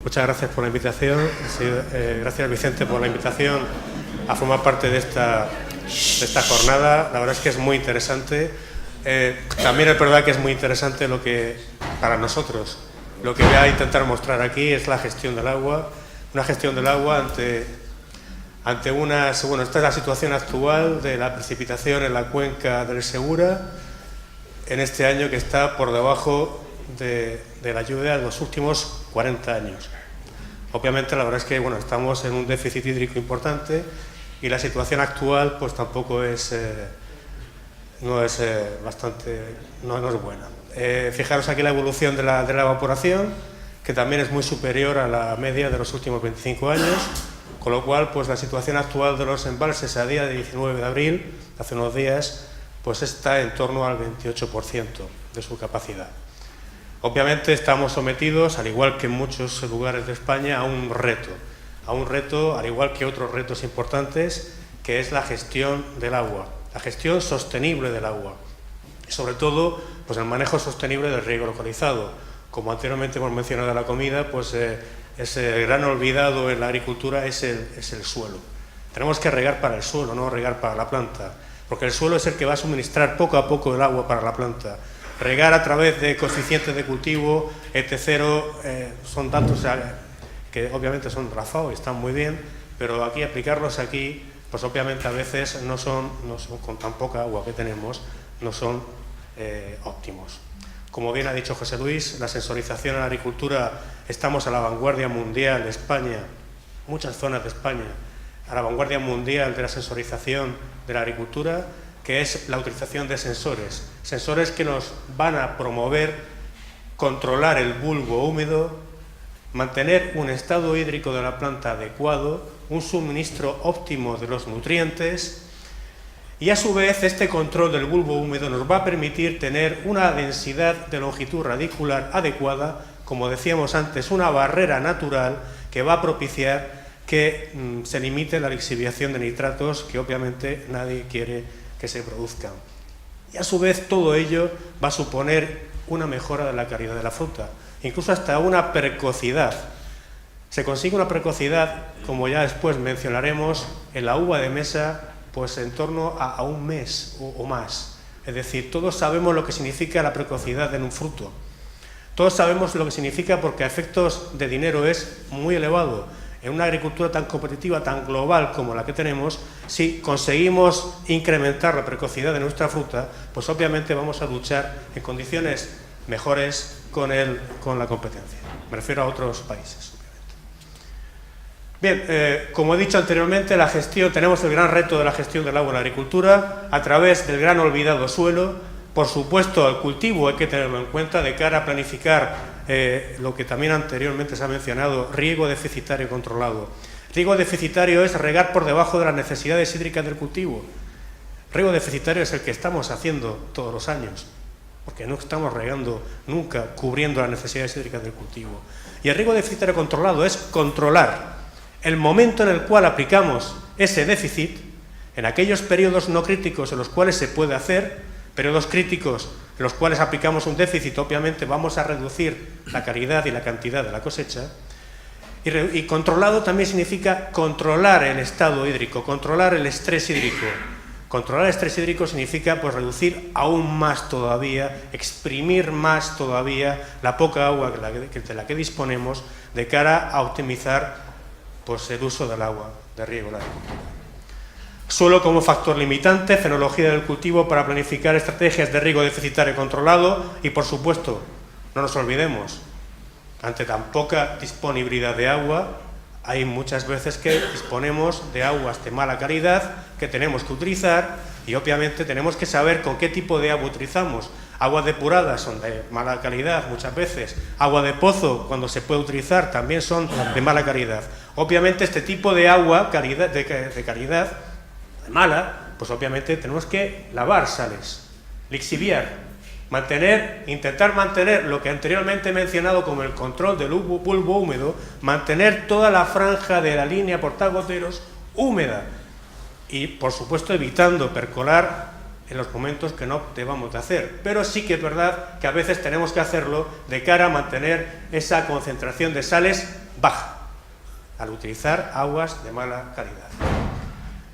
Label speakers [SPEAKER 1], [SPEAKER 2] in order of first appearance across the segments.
[SPEAKER 1] Muchas gracias por la invitación. Sí, gracias, Vicente, por la invitación a formar parte de esta jornada. La verdad es que es muy interesante. También es verdad que es muy interesante lo que, para nosotros, lo que voy a intentar mostrar aquí es la gestión del agua. Una gestión del agua ante unas... Bueno, esta es la situación actual de la precipitación en la cuenca del Segura en este año, que está por debajo de la lluvia de los últimos 40 años. Obviamente, la verdad es que bueno, estamos en un déficit hídrico importante y la situación actual pues tampoco es, no es buena. Fijaros aquí la evolución de la evaporación, que también es muy superior a la media de los últimos 25 años, con lo cual pues la situación actual de los embalses a día de 19 de abril, hace unos días, pues está en torno al 28% de su capacidad. Obviamente estamos sometidos, al igual que en muchos lugares de España, a un reto, al igual que otros retos importantes, que es la gestión del agua, la gestión sostenible del agua, y sobre todo pues el manejo sostenible del riego localizado. Como anteriormente hemos mencionado en la comida, pues ese gran olvidado en la agricultura es el suelo. Tenemos que regar para el suelo, no regar para la planta, porque el suelo es el que va a suministrar poco a poco el agua para la planta. Regar a través de coeficientes de cultivo, ET0, son datos que obviamente son rafados y están muy bien, pero aquí aplicarlos aquí, pues obviamente a veces no son con tan poca agua que tenemos, no son óptimos. Como bien ha dicho José Luis, la sensorización en la agricultura, estamos a la vanguardia mundial de España, muchas zonas de España, a la vanguardia mundial de la sensorización de la agricultura, que es la utilización de sensores que nos van a promover controlar el bulbo húmedo, mantener un estado hídrico de la planta adecuado, un suministro óptimo de los nutrientes, y a su vez este control del bulbo húmedo nos va a permitir tener una densidad de longitud radicular adecuada, como decíamos antes, una barrera natural que va a propiciar que se limite la lixiviación de nitratos, que obviamente nadie quiere que se produzcan. Y a su vez todo ello va a suponer una mejora de la calidad de la fruta, incluso hasta una precocidad. Se consigue una precocidad, como ya después mencionaremos, en la uva de mesa, pues en torno a un mes o más. Es decir, todos sabemos lo que significa la precocidad en un fruto. Todos sabemos lo que significa, porque a efectos de dinero es muy elevado. En una agricultura tan competitiva, tan global como la que tenemos, si conseguimos incrementar la precocidad de nuestra fruta, pues obviamente vamos a luchar en condiciones mejores con la competencia. Me refiero a otros países, obviamente. Bien, como he dicho anteriormente, tenemos el gran reto de la gestión del agua en la agricultura a través del gran olvidado suelo. Por supuesto, el cultivo hay que tenerlo en cuenta de cara a planificar lo que también anteriormente se ha mencionado, riego deficitario controlado. Riego deficitario es regar por debajo de las necesidades hídricas del cultivo. Riego deficitario es el que estamos haciendo todos los años, porque no estamos regando nunca, cubriendo las necesidades hídricas del cultivo. Y el riego deficitario controlado es controlar el momento en el cual aplicamos ese déficit, en aquellos periodos no críticos en los cuales se puede hacer. Periodos críticos en los cuales aplicamos un déficit, obviamente vamos a reducir la calidad y la cantidad de la cosecha. Y controlado también significa controlar el estado hídrico, controlar el estrés hídrico. Controlar el estrés hídrico significa pues reducir aún más todavía, exprimir más todavía la poca agua de la que disponemos, de cara a optimizar pues el uso del agua de riego en la agricultura. Suelo como factor limitante, fenología del cultivo para planificar estrategias de riego deficitario controlado y, por supuesto, no nos olvidemos, ante tan poca disponibilidad de agua, hay muchas veces que disponemos de aguas de mala calidad que tenemos que utilizar y, obviamente, tenemos que saber con qué tipo de agua utilizamos. Aguas depuradas son de mala calidad muchas veces, agua de pozo, cuando se puede utilizar, también son de mala calidad. Obviamente, este tipo de agua de calidad mala, pues obviamente tenemos que lavar sales, lixiviar, intentar mantener lo que anteriormente he mencionado como el control del bulbo húmedo, mantener toda la franja de la línea portagoteros húmeda y, por supuesto, evitando percolar en los momentos que no debamos de hacer. Pero sí que es verdad que a veces tenemos que hacerlo de cara a mantener esa concentración de sales baja, al utilizar aguas de mala calidad.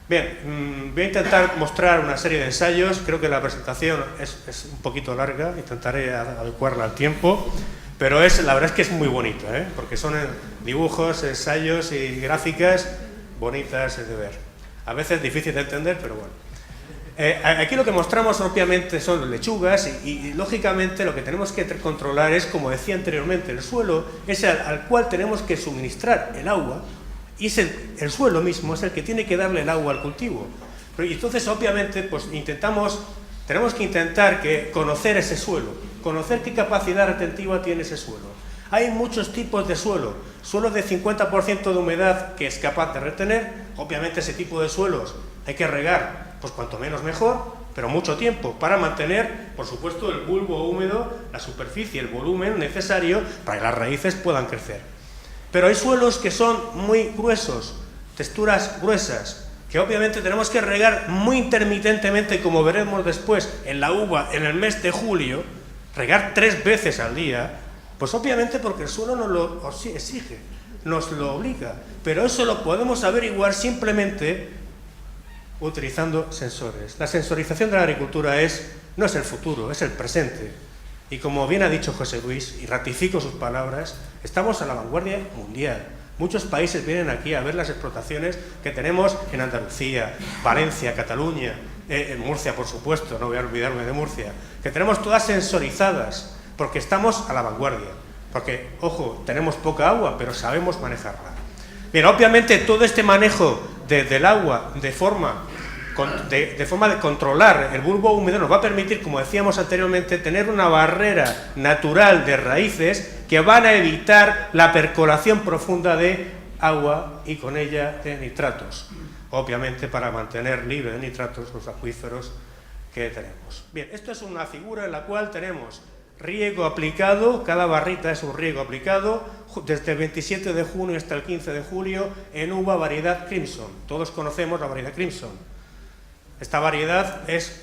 [SPEAKER 1] Bien, voy a intentar mostrar una serie de ensayos. Creo que la presentación es un poquito larga, intentaré adecuarla al tiempo, pero la verdad es que es muy bonita, porque son dibujos, ensayos y gráficas bonitas de ver. A veces difícil de entender, pero bueno. Aquí lo que mostramos obviamente son lechugas y lógicamente lo que tenemos que controlar es, como decía anteriormente, el suelo es al cual tenemos que suministrar el agua, y es el suelo mismo es el que tiene que darle el agua al cultivo. Y entonces obviamente pues tenemos que intentar conocer ese suelo, conocer qué capacidad retentiva tiene ese suelo. Hay muchos tipos de suelo de 50% de humedad que es capaz de retener. Obviamente ese tipo de suelos hay que regar, pues cuanto menos mejor, pero mucho tiempo, para mantener, por supuesto, el bulbo húmedo, la superficie, el volumen necesario para que las raíces puedan crecer. Pero hay suelos que son muy gruesos, texturas gruesas, que obviamente tenemos que regar muy intermitentemente, como veremos después en la uva en el mes de julio, regar 3 veces al día, pues obviamente porque el suelo nos lo exige, nos lo obliga, pero eso lo podemos averiguar simplemente utilizando sensores. La sensorización de la agricultura no es el futuro, es el presente. Y como bien ha dicho José Luis, y ratifico sus palabras, estamos a la vanguardia mundial. Muchos países vienen aquí a ver las explotaciones que tenemos en Andalucía, Valencia, Cataluña, en Murcia, por supuesto, no voy a olvidarme de Murcia, que tenemos todas sensorizadas, porque estamos a la vanguardia. Porque, ojo, tenemos poca agua, pero sabemos manejarla. Bien, obviamente todo este manejo del agua de forma de controlar el bulbo húmedo nos va a permitir, como decíamos anteriormente, tener una barrera natural de raíces que van a evitar la percolación profunda de agua y con ella de nitratos, obviamente para mantener libre de nitratos los acuíferos que tenemos. Bien, esto es una figura en la cual tenemos riego aplicado, cada barrita es un riego aplicado, desde el 27 de junio hasta el 15 de julio en uva variedad Crimson. Todos conocemos la variedad Crimson. Esta variedad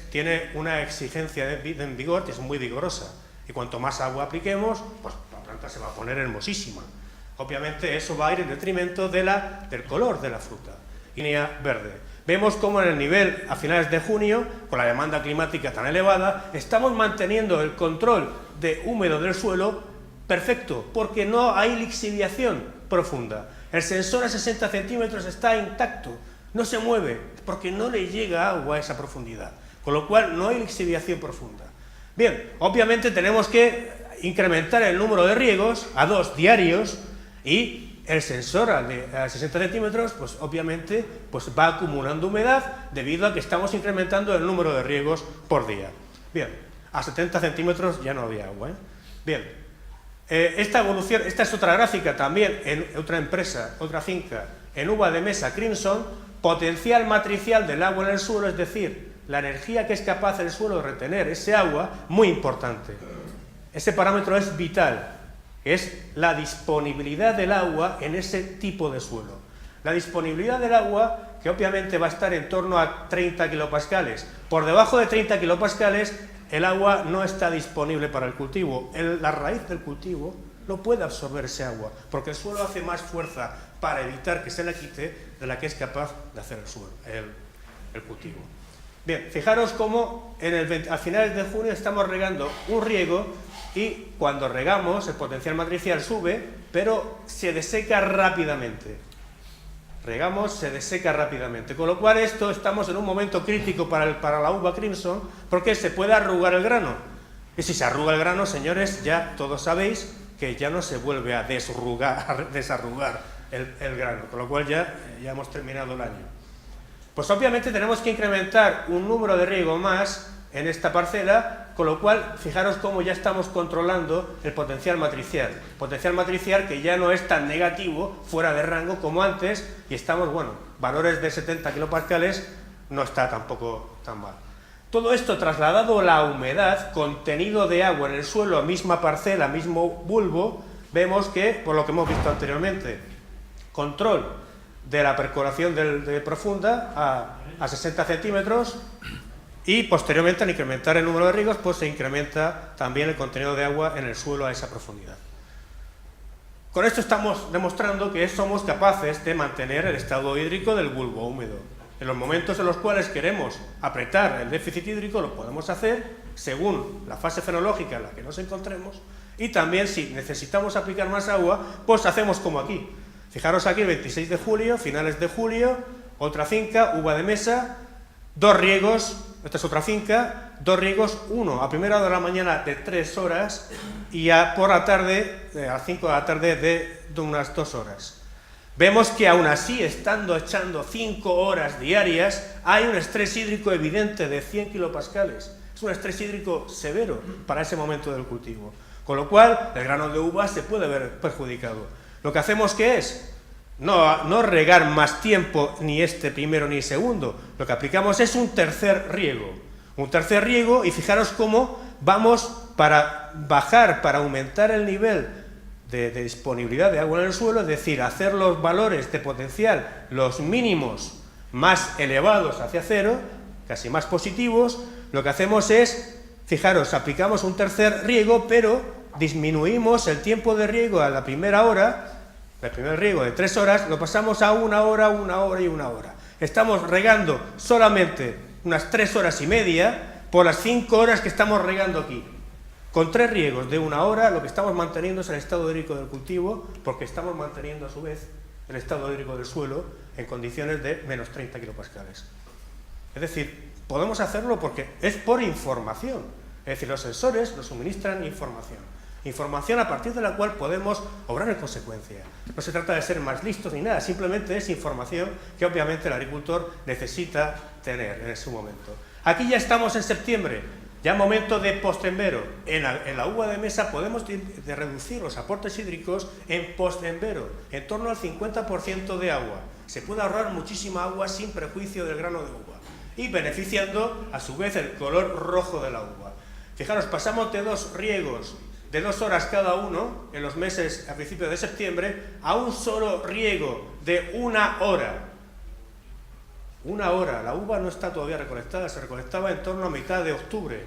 [SPEAKER 1] tiene una exigencia en vigor que es muy vigorosa, y cuanto más agua apliquemos, pues la planta se va a poner hermosísima. Obviamente eso va a ir en detrimento del color de la fruta. Línea verde. Vemos cómo en el nivel a finales de junio, con la demanda climática tan elevada, estamos manteniendo el control de húmedo del suelo perfecto, porque no hay lixiviación profunda. El sensor a 60 centímetros está intacto, no se mueve, porque no le llega agua a esa profundidad, con lo cual no hay lixiviación profunda. Bien, obviamente tenemos que incrementar el número de riegos a 2 diarios, y el sensor a 60 centímetros, pues obviamente pues va acumulando humedad debido a que estamos incrementando el número de riegos por día. Bien, a 70 centímetros ya no había agua. Bien, esta evolución, esta es otra gráfica también en otra empresa, otra finca, en uva de mesa Crimson. Potencial matricial del agua en el suelo, es decir, la energía que es capaz el suelo de retener ese agua, muy importante. Ese parámetro es vital, es la disponibilidad del agua en ese tipo de suelo. La disponibilidad del agua, que obviamente va a estar en torno a 30 kilopascales. Por debajo de 30 kilopascales, el agua no está disponible para el cultivo. La raíz del cultivo no puede absorber ese agua, porque el suelo hace más fuerza para evitar que se la quite de la que es capaz de hacer el cultivo. Bien, fijaros cómo a finales de junio estamos regando un riego, y cuando regamos el potencial matricial sube, pero se deseca rápidamente. Regamos, se deseca rápidamente, con lo cual estamos en un momento crítico para la uva Crimson, porque se puede arrugar el grano. Y si se arruga el grano, señores, ya todos sabéis que ya no se vuelve a desarrugar el grano, con lo cual ya hemos terminado el año. Pues obviamente tenemos que incrementar un número de riego más en esta parcela, con lo cual fijaros cómo ya estamos controlando el potencial matricial que ya no es tan negativo, fuera de rango como antes, y estamos, bueno, valores de 70 kilopascales no está tampoco tan mal. Todo esto trasladado a la humedad, contenido de agua en el suelo, misma parcela, mismo bulbo, vemos que, por lo que hemos visto anteriormente, control de la percolación de profunda a 60 centímetros, Y posteriormente, al incrementar el número de riegos, pues se incrementa también el contenido de agua en el suelo a esa profundidad. Con esto estamos demostrando que somos capaces de mantener el estado hídrico del bulbo húmedo. En los momentos en los cuales queremos apretar el déficit hídrico, lo podemos hacer según la fase fenológica en la que nos encontremos, y también si necesitamos aplicar más agua, pues hacemos como aquí. Fijaros aquí el 26 de julio, finales de julio, otra finca, uva de mesa, 2 riegos, esta es otra finca, 2 riegos, uno a primera hora de la mañana de 3 horas y por la tarde, a las 5 de la tarde de unas 2 horas. Vemos que aún así, estando echando 5 horas diarias, hay un estrés hídrico evidente de 100 kilopascales. Es un estrés hídrico severo para ese momento del cultivo. Con lo cual, el grano de uva se puede ver perjudicado. Lo que hacemos, ¿qué es? No regar más tiempo, ni este primero ni segundo. Lo que aplicamos es un tercer riego. Un tercer riego, y fijaros cómo vamos para bajar, para aumentar el nivel de disponibilidad de agua en el suelo, es decir, hacer los valores de potencial, los mínimos más elevados hacia cero, casi más positivos. Lo que hacemos es, fijaros, aplicamos un tercer riego, pero disminuimos el tiempo de riego a la primera hora. El primer riego de 3 horas lo pasamos a 1 hora, 1 hora y 1 hora. Estamos regando solamente unas 3 horas y media por las 5 horas que estamos regando aquí. Con 3 riegos de 1 hora, lo que estamos manteniendo es el estado hídrico del cultivo, porque estamos manteniendo a su vez el estado hídrico del suelo en condiciones de menos 30 kilopascales. Es decir, podemos hacerlo porque es por información. Es decir, los sensores nos suministran información. Información a partir de la cual podemos obrar en consecuencia. No se trata de ser más listos ni nada, simplemente es información que obviamente el agricultor necesita tener en su momento. Aquí ya estamos en septiembre, ya momento de postenvero. En la uva de mesa podemos reducir los aportes hídricos en postenvero, en torno al 50% de agua. Se puede ahorrar muchísima agua sin perjuicio del grano de uva y beneficiando a su vez el color rojo de la uva. Fijaros, pasamos de 2 riegos de 2 horas cada uno, en los meses a principios de septiembre, a un solo riego de 1 hora. 1 hora, la uva no está todavía recolectada, se recolectaba en torno a mitad de octubre.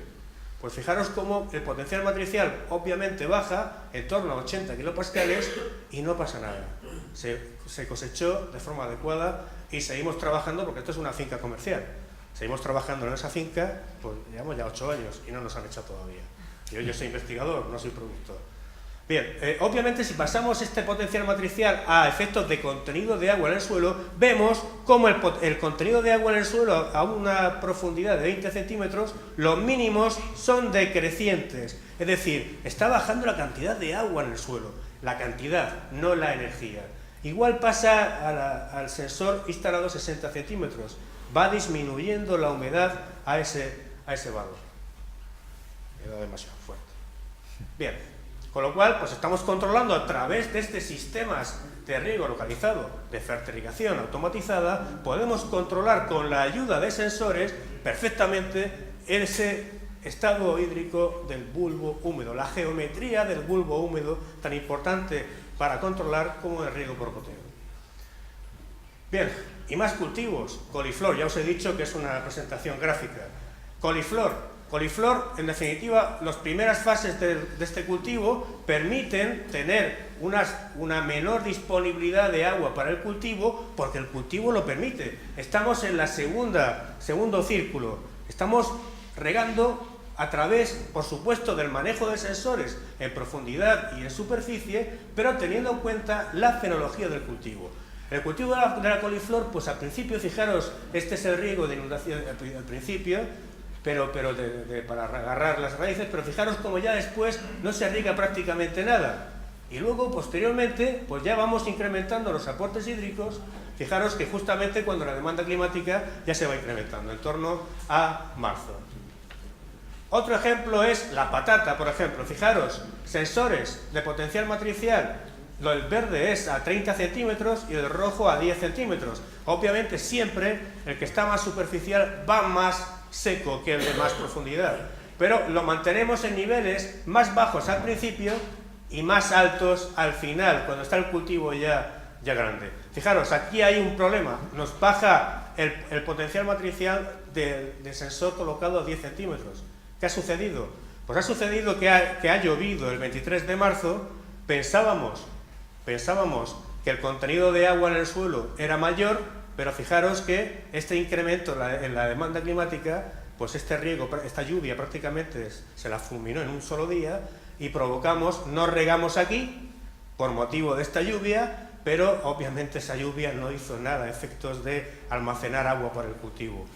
[SPEAKER 1] Pues fijaros cómo el potencial matricial obviamente baja en torno a 80 kilopascales y no pasa nada. Se cosechó de forma adecuada y seguimos trabajando, porque esto es una finca comercial. Seguimos trabajando en esa finca, pues llevamos ya 8 años y no nos han echado todavía. Yo soy investigador, no soy productor. Bien, obviamente si pasamos este potencial matricial a efectos de contenido de agua en el suelo, vemos cómo el contenido de agua en el suelo a una profundidad de 20 centímetros, los mínimos son decrecientes. Es decir, está bajando la cantidad de agua en el suelo, la cantidad, no la energía. Igual pasa al sensor instalado 60 centímetros, va disminuyendo la humedad a ese valor. Era demasiado fuerte. Bien, con lo cual, pues estamos controlando a través de estos sistemas de riego localizado, de fertilización automatizada, podemos controlar con la ayuda de sensores perfectamente ese estado hídrico del bulbo húmedo, la geometría del bulbo húmedo, tan importante para controlar como el riego por goteo. Bien, y más cultivos. Coliflor, ya os he dicho que es una presentación gráfica. Coliflor, en definitiva, las primeras fases de este cultivo permiten tener una menor disponibilidad de agua para el cultivo, porque el cultivo lo permite. Estamos en la segundo círculo. Estamos regando a través, por supuesto, del manejo de sensores en profundidad y en superficie, pero teniendo en cuenta la fenología del cultivo. El cultivo de la coliflor, pues al principio, fijaros, este es el riego de inundación al principio, para agarrar las raíces, pero fijaros como ya después no se riega prácticamente nada. Y luego, posteriormente, pues ya vamos incrementando los aportes hídricos. Fijaros que justamente cuando la demanda climática ya se va incrementando, en torno a marzo. Otro ejemplo es la patata, por ejemplo. Fijaros, sensores de potencial matricial. El verde es a 30 centímetros y el rojo a 10 centímetros. Obviamente siempre el que está más superficial va más seco que el de más profundidad, pero lo mantenemos en niveles más bajos al principio y más altos al final, cuando está el cultivo ya grande. Fijaros, aquí hay un problema, nos baja el potencial matricial del sensor colocado a 10 centímetros. ¿Qué ha sucedido? Pues ha sucedido que ha llovido el 23 de marzo, pensábamos que el contenido de agua en el suelo era mayor, pero fijaros que este incremento en la demanda climática, pues este riego, esta lluvia prácticamente se la fulminó en un solo día y no regamos aquí por motivo de esta lluvia, pero obviamente esa lluvia no hizo nada a efectos de almacenar agua para el cultivo.